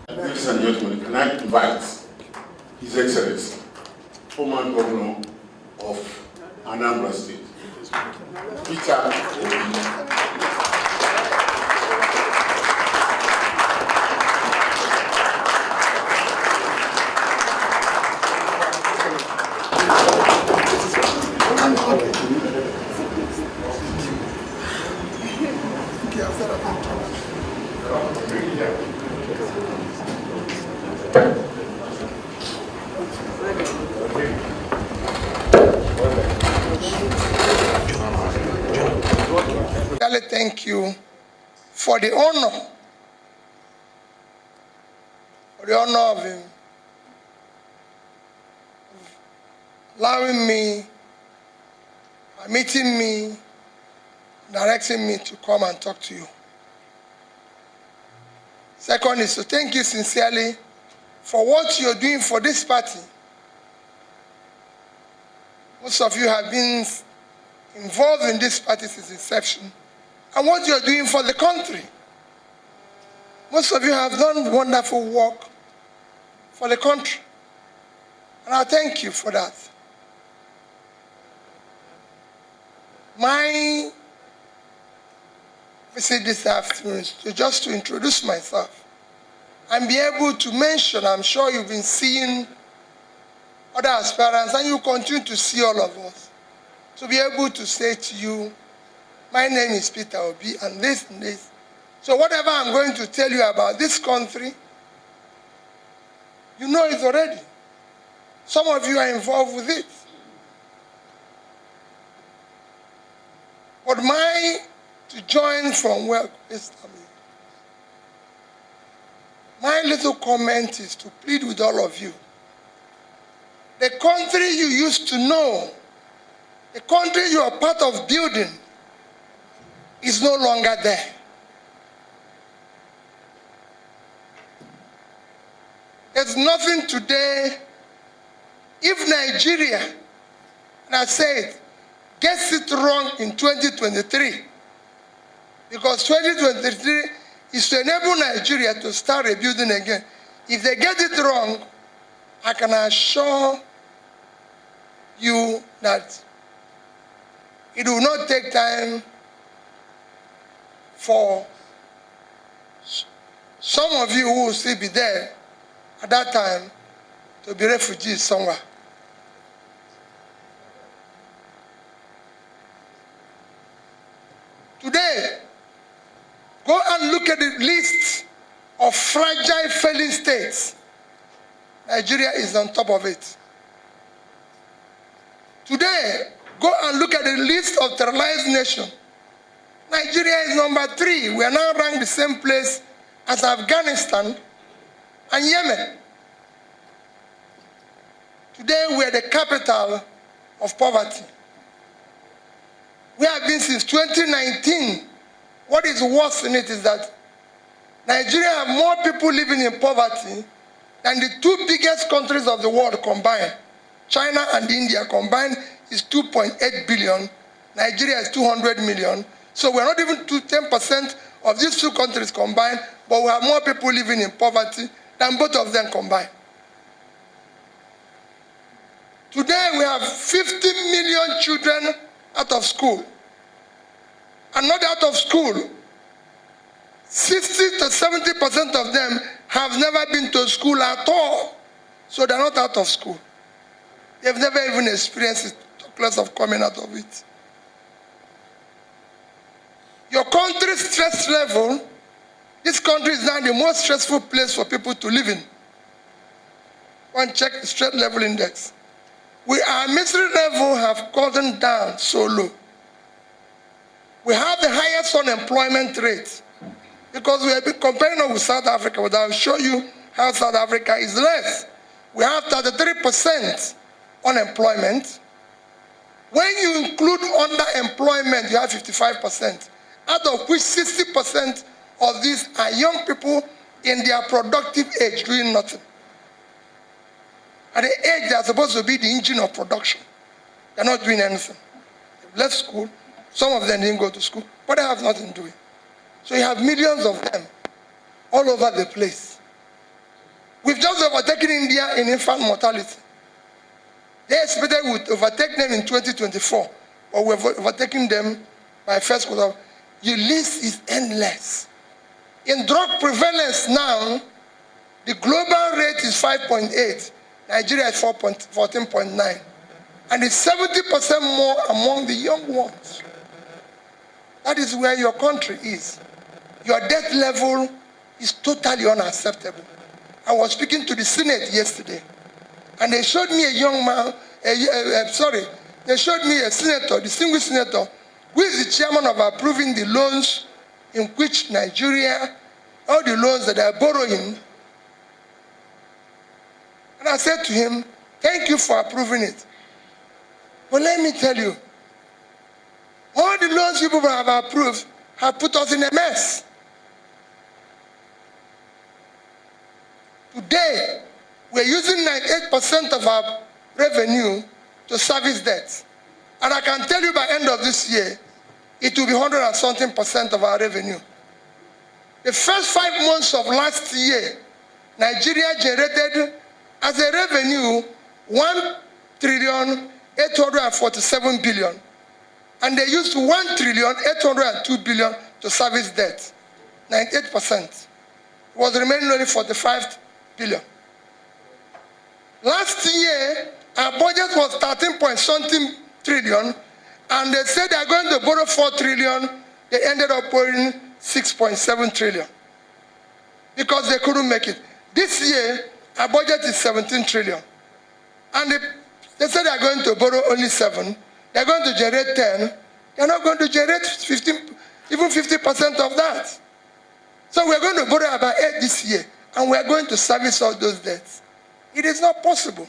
Ladies and gentlemen, can I invite His Excellency, former Governor of Anambra State, Peter Obi. Thank you for the honor, of him allowing me, permitting me, directing me to come and talk to you. Second is to thank you sincerely for what you're doing for this party. Most of you have been involved in this party since inception, and what you're doing for the country. Most of you have done wonderful work for the country, and I thank you for that. My visit this afternoon is just to introduce myself and be able to mention, I'm sure you've been seeing other aspirants, and you continue to see all of us, to be able to say to you, my name is Peter Obi, and this and this. So whatever I'm going to tell you about this country, you know it already. Some of you are involved with it. But to join from where my little comment is to plead with all of you. The country you used to know, the country you are part of building, is no longer there. There's nothing today. If Nigeria, and I said, gets it wrong in 2023, because 2023 is to enable Nigeria to start rebuilding again. If they get it wrong, I can assure you that it will not take time for some of you who will still be there at that time to be refugees somewhere. Today, go and look at the list of fragile failing states. Nigeria is on top of it. Today, go and look at the list of terrorized nations. Nigeria is number 3. We are now ranked the same place as Afghanistan and Yemen. Today, we are the capital of poverty. We have been since 2019. What is worse in it is that Nigeria have more people living in poverty than the 2 biggest countries of the world combined. China and India combined is 2.8 billion. Nigeria is 200 million. So we're not even to 10% of these 2 countries combined, but we have more people living in poverty than both of them combined. Today we have 50 million children out of school. And not out of school. 60 to 70% of them have never been to school at all. So they're not out of school. They've never even experienced it, talk less of coming out of it. Your country's stress level, this country is now the most stressful place for people to live in. Go and check the stress level index. Our misery level have gotten down so low. We have the highest unemployment rate because we have been comparing with South Africa, but I'll show you how South Africa is less. We have 33% unemployment. When you include underemployment, you have 55%, out of which 60% of these are young people in their productive age doing nothing. At the age they are supposed to be the engine of production, they're not doing anything. They've left school. Some of them didn't go to school, but they have nothing doing. So you have millions of them all over the place. We've just overtaken India in infant mortality. They expected we would overtake them in 2024, but we've overtaken them by first quarter. The list is endless. In drug prevalence now, the global rate is 5.8. Nigeria is 14.9. And it's 70% more among the young ones. That is where your country is. Your death level is totally unacceptable. I was speaking to the Senate yesterday, and they showed me a young man, they showed me a senator, distinguished senator, who is the chairman of approving the loans in which Nigeria, all the loans that are borrowing. And I said to him, thank you for approving it. But let me tell you, all the loans you people have approved have put us in a mess. Today, we're using 98% of our revenue to service debt. And I can tell you by end of this year, it will be 100 and something% of our revenue. The first 5 months of last year, Nigeria generated as a revenue 1,847 billion. And they used 1,802 billion to service debt. 98%. It was remaining only 45 billion. Last year, our budget was 13.something trillion, and they said they are going to borrow 4 trillion. They ended up borrowing 6.7 trillion because they couldn't make it. This year, our budget is 17 trillion. And they said they are going to borrow only 7. They are going to generate 10. They are not going to generate 15, even 50% of that. So we are going to borrow about 8 this year, and we are going to service all those debts. It is not possible.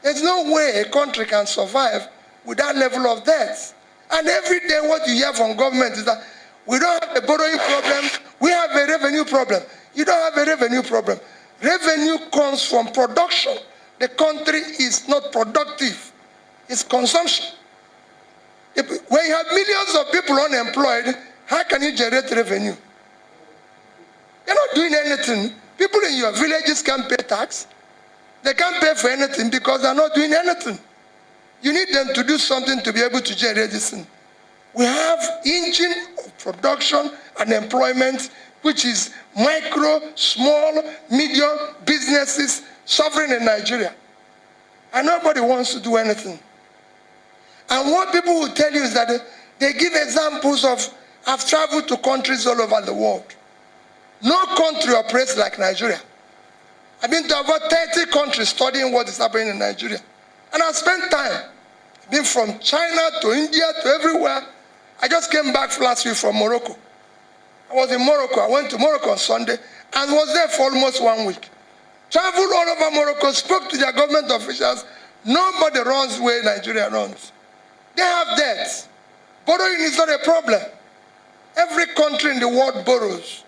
There's no way a country can survive with that level of debt. And every day what you hear from government is that we don't have a borrowing problem, we have a revenue problem. You don't have a revenue problem. Revenue comes from production. The country is not productive. It's consumption. When you have millions of people unemployed, how can you generate revenue? You're not doing anything. People in your villages can't pay tax. They can't pay for anything because they're not doing anything. You need them to do something to be able to generate this thing. We have engine of production and employment, which is micro, small, medium businesses suffering in Nigeria. And nobody wants to do anything. And what people will tell you is that they give examples of, I've traveled to countries all over the world. No country operates like Nigeria. I've been to over 30 countries studying what is happening in Nigeria. And I've spent time. I've been from China to India to everywhere. I just came back last week from Morocco. I was in Morocco. I went to Morocco on Sunday and was there for almost 1 week. Traveled all over Morocco, spoke to their government officials. Nobody runs the way Nigeria runs. They have debt. Borrowing is not a problem. Every country in the world borrows.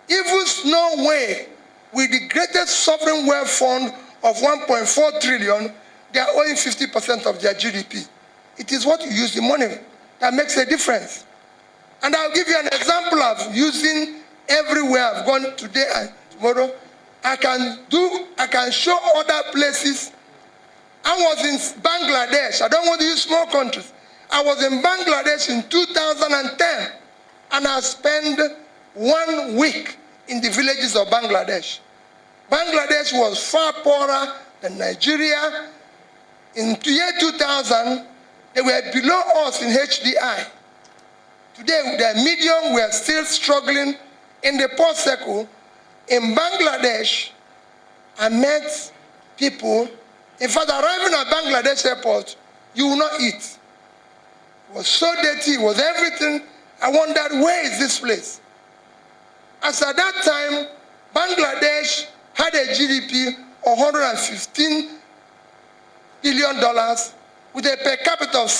Even Norway, with the greatest sovereign wealth fund of 1.4 trillion, they are owing 50% of their GDP. It is what you use the money that makes a difference. And I'll give you an example of using everywhere I've gone today and tomorrow. I can show other places. I was in Bangladesh. I don't want to use small countries. I was in Bangladesh in 2010, and I spent 1 week in the villages of Bangladesh. Bangladesh was far poorer than Nigeria. In the year 2000, they were below us in HDI. Today, with their medium, we are still struggling in the poor circle. In Bangladesh, I met people. In fact, arriving at Bangladesh airport, you will not eat. It was so dirty, it was everything. I wondered, where is this place? As at that time, Bangladesh had a GDP of $115 billion with a per capita of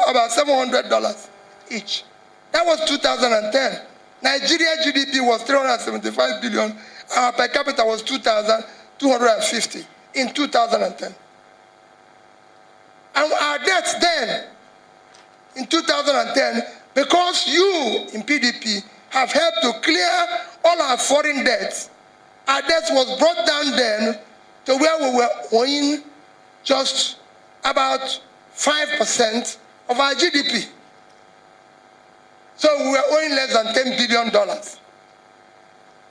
about $700 each. That was 2010. Nigeria GDP was 375 billion. Our per capita was 2,250 in 2010. And our debts then, in 2010, because you in PDP have helped to clear all our foreign debts, Our debt was brought down then to where we were owing just about 5% of our GDP. So we were owing less than $10 billion.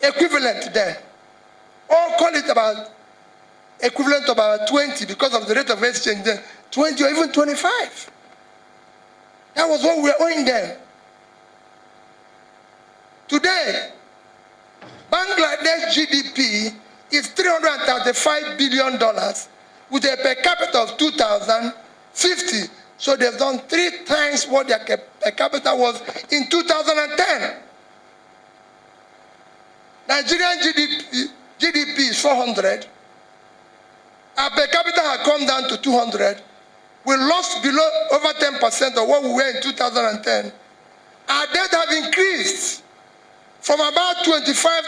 Equivalent then. Or call it about equivalent of about 20 because of the rate of exchange then. 20 or even 25. That was what we were owing them. Today, Bangladesh GDP is $335 billion with a per capita of 2,050. So they've done 3 times what their per capita was in 2010. Nigerian GDP is 400. Our per capita has come down to 200. We lost below over 10% of what we were in 2010. Our debt has increased from about 25,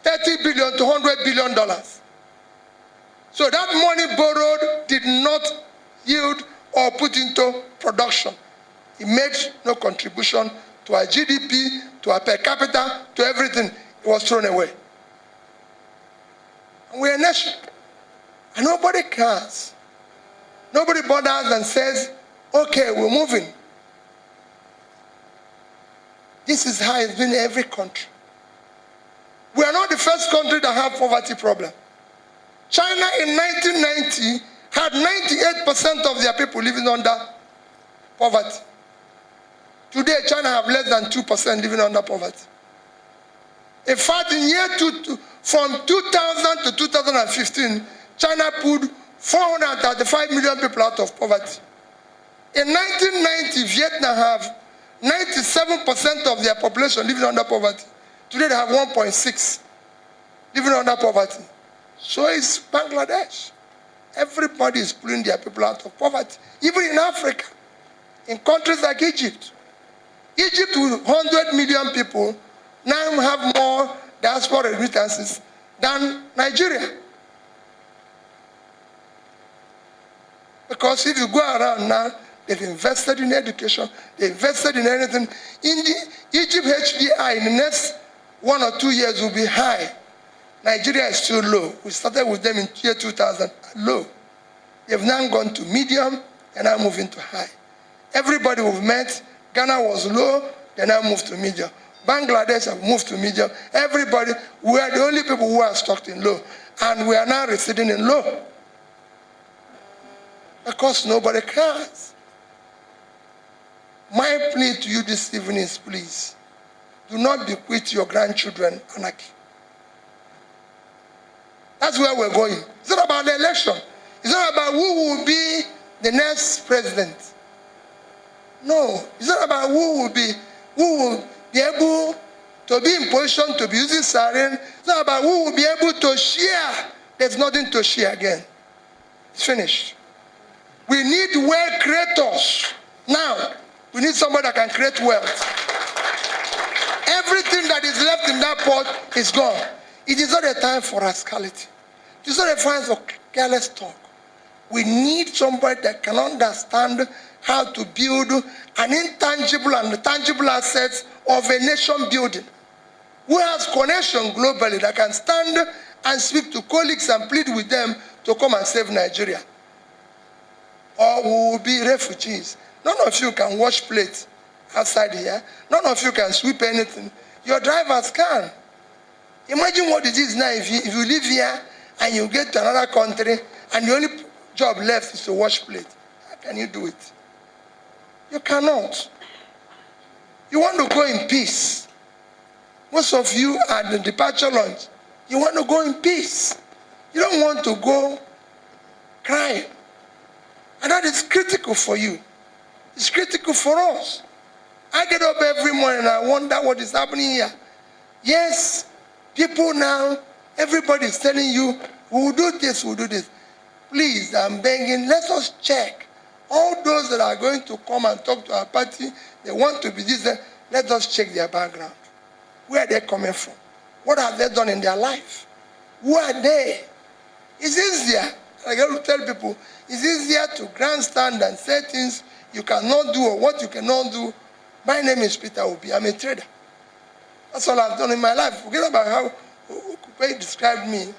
30 billion to $100 billion. So that money borrowed did not yield or put into production. It made no contribution to our GDP, to our per capita, to everything. It was thrown away. And we're a nation. And nobody cares. Nobody bothers and says, okay, we're moving. This is how it's been in every country. We are not the first country that have poverty problem. China in 1990 had 98% of their people living under poverty. Today, China have less than 2% living under poverty. In fact, in from 2000 to 2015, China pulled 435 million people out of poverty. In 1990, Vietnam have 97% of their population living under poverty. Today they have 1.6 living under poverty. So is Bangladesh. Everybody is pulling their people out of poverty. Even in Africa, in countries like Egypt. Egypt with 100 million people now have more diaspora remittances than Nigeria. Because if you go around now, they've invested in education, they've invested in anything. In the Egypt HDI in the next 1 or 2 years will be high. Nigeria is still low. We started with them in year 2000, low. They've now gone to medium, they're now moving to high. Everybody we've met, Ghana was low, they now moved to medium. Bangladesh have moved to medium. Everybody, we are the only people who are stuck in low. And we are now receding in low. Because nobody cares. My plea to you this evening is, please, do not bequeath your grandchildren anarchy. That's where we're going. It's not about the election. It's not about who will be the next president. No, it's not about who will be able to be in position to be using siren. It's not about who will be able to share. There's nothing to share again. It's finished. We need wealth creators. Now, we need somebody that can create wealth. Everything that is left in that pot is gone. It is not a time for rascality. It is not a time for careless talk. We need somebody that can understand how to build an intangible and tangible assets of a nation building. Who has connection globally that can stand and speak to colleagues and plead with them to come and save Nigeria. Or we will be refugees. None of you can wash plates outside here. None of you can sweep anything. Your drivers can. Imagine what it is now if you live here and you get to another country and the only job left is to wash plates. How can you do it? You cannot. You want to go in peace. Most of you at the departure lunch, you want to go in peace. You don't want to go crying. And that is critical for you. It's critical for us. I get up every morning and I wonder what is happening here. Yes, people now, everybody is telling you, we'll do this, we'll do this. Please, I'm begging, let us check. All those that are going to come and talk to our party, they want to be this, let us check their background. Where are they coming from? What have they done in their life? Who are they? It's easier. I got to tell people, it's easier to grandstand and say things you cannot do or what you cannot do. My name is Peter Obi. I'm a trader. That's all I've done in my life. Forget about how way he described me,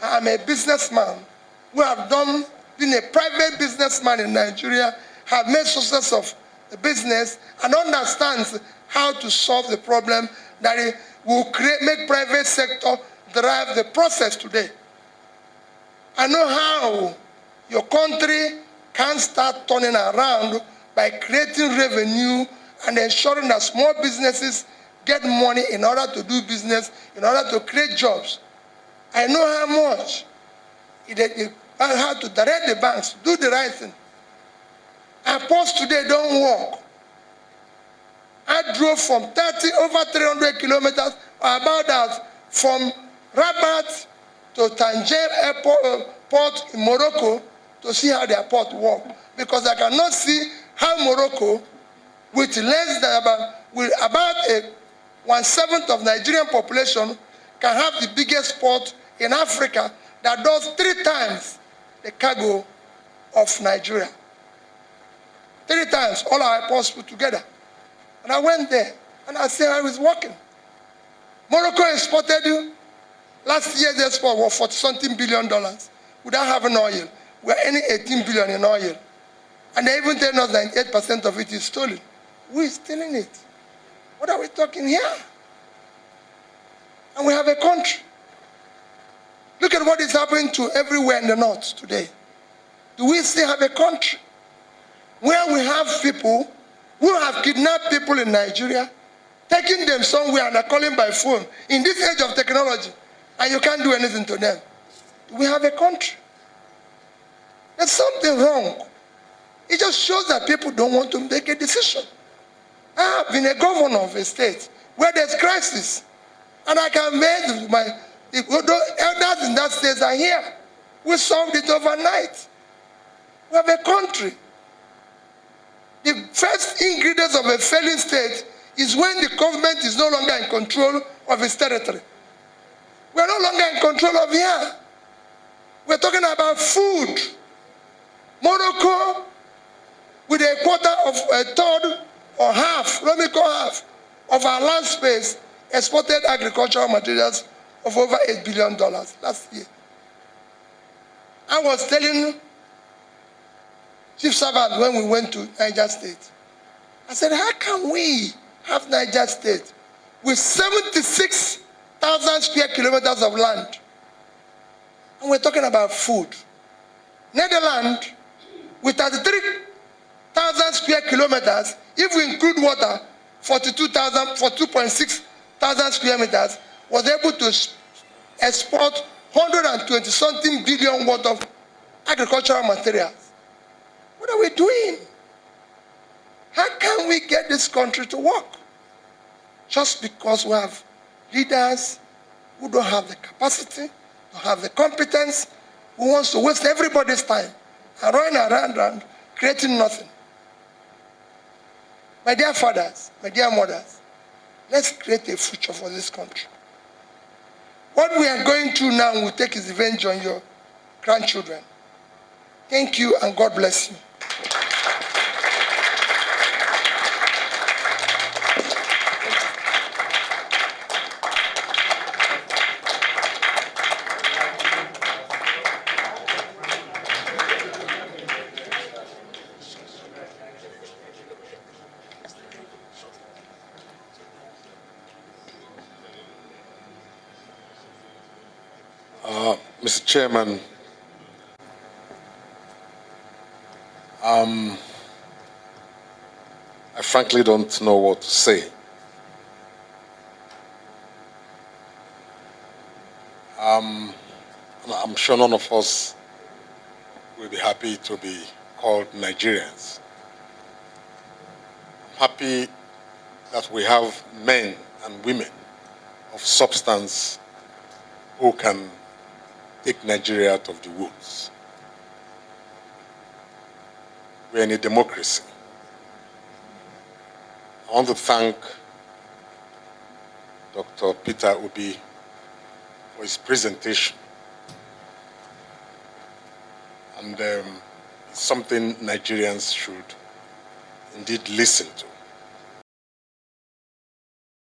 I am a businessman who have been a private businessman in Nigeria, have made success of the business, and understands how to solve the problem that it will make private sector drive the process today. I know how your country can start turning around by creating revenue and ensuring that small businesses get money in order to do business, in order to create jobs. I know how much how to direct the banks, do the right thing. Our ports today don't work. I drove from over 300 kilometers, or about that, from Rabat to Tangier port in Morocco to see how their port work. Because I cannot see how Morocco, with less than about 1/7 of Nigerian population, can have the biggest port in Africa that does 3 times the cargo of Nigeria. 3 times all our ports put together. And I went there and I said I was working. Morocco exported last year's export was $40-something billion without having oil. We're earning 18 billion in oil. And they even tell us 98% of it is stolen. Who is stealing it? What are we talking here? And we have a country. Look at what is happening to everywhere in the north today. Do we still have a country where we have people who have kidnapped people in Nigeria, taking them somewhere and are calling by phone in this age of technology, and you can't do anything to them? Do we have a country? There's something wrong. It just shows that people don't want to make a decision. I have been a governor of a state where there's crisis, and I can make the elders in that state are here. We solved it overnight. We have a country. The first ingredients of a failing state is when the government is no longer in control of its territory. We're no longer in control of here. We're talking about food. Morocco, with a third or half, let me call half, of our land space, exported agricultural materials of over $8 billion last year. I was telling Chief Servant when we went to Niger State, I said, how can we have Niger State with 76,000 square kilometers of land? And we're talking about food. Netherlands, with 33,000 square kilometers, if we include water, 42.6 thousand square meters, was able to export 120-something billion worth of agricultural materials. What are we doing? How can we get this country to work? Just because we have leaders who don't have the capacity, don't have the competence, who wants to waste everybody's time and run around creating nothing. My dear fathers, my dear mothers, let's create a future for this country. What we are going through now will take its revenge on your grandchildren. Thank you and God bless you. Mr. Chairman, I frankly don't know what to say. I'm sure none of us will be happy to be called Nigerians. I'm happy that we have men and women of substance who can take Nigeria out of the woods. We're in a democracy. I want to thank Dr. Peter Obi for his presentation. And it's something Nigerians should indeed listen to.